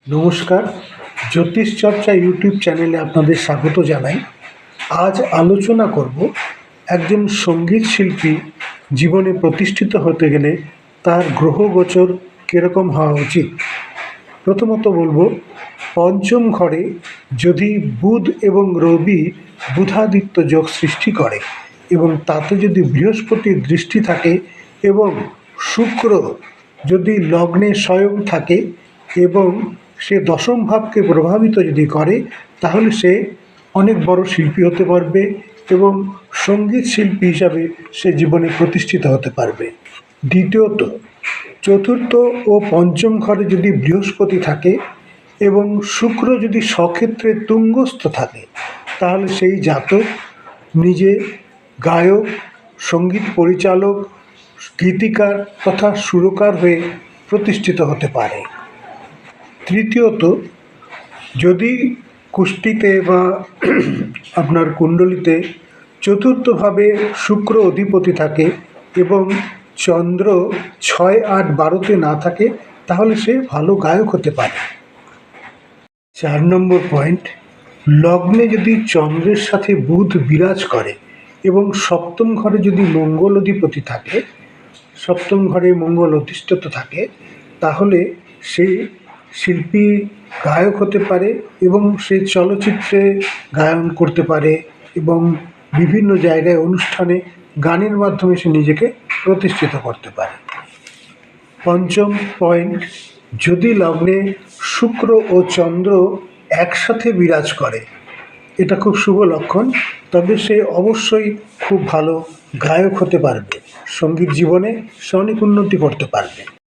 নমস্কার, জ্যোতিষ চর্চা ইউটিউব চ্যানেলে আপনাদের স্বাগত জানাই। আজ আলোচনা করব একজন সঙ্গীত শিল্পী জীবনে প্রতিষ্ঠিত হতে গেলে তার গ্রহগোচর কীরকম হওয়া উচিত। প্রথমত বলবো, পঞ্চম ঘরে যদি বুধ এবং রবি বুধাদিত্য যোগ সৃষ্টি করে এবং তাতে যদি বৃহস্পতির দৃষ্টি থাকে এবং শুক্র যদি লগ্নে স্বয়ং থাকে এবং সে দশম ভাবকে প্রভাবিত যদি করে, তাহলে সে অনেক বড় শিল্পী হতে পারবে এবং সঙ্গীত শিল্পী হিসাবে সে জীবনে প্রতিষ্ঠিত হতে পারবে। দ্বিতীয়ত, চতুর্থ ও পঞ্চম ঘরে যদি বৃহস্পতি থাকে এবং শুক্র যদি স্বক্ষেত্রে তুঙ্গস্থ থাকে, তাহলে সেই জাতক নিজে গায়ক, সঙ্গীত পরিচালক, গীতিকার তথা সুরকার হয়ে প্রতিষ্ঠিত হতে পারে। তৃতীয়ত, যদি কুষ্টিতে বা আপনার কুণ্ডলিতে চতুর্থভাবে শুক্র অধিপতি থাকে এবং চন্দ্র 6, 8, 12তে না থাকে, তাহলে সে ভালো গায়ক হতে পারে। 4 নম্বর পয়েন্ট, লগ্নে যদি চন্দ্রের সাথে বুধ বিরাজ করে এবং সপ্তম ঘরে যদি মঙ্গল অধিপতি থাকে, সপ্তম ঘরে মঙ্গল অধিষ্ঠিত থাকে, তাহলে সে শিল্পী গায়ক হতে পারে এবং সে চলচ্চিত্রে গায়ন করতে পারে এবং বিভিন্ন জায়গায় অনুষ্ঠানে গানের মাধ্যমে সে নিজেকে প্রতিষ্ঠিত করতে পারে। পঞ্চম পয়েন্ট, যদি লগ্নে শুক্র ও চন্দ্র একসাথে বিরাজ করে, এটা খুব শুভ লক্ষণ, তবে সে অবশ্যই খুব ভালো গায়ক হতে পারবে, সঙ্গীত জীবনে সে অনেক উন্নতি করতে পারবে।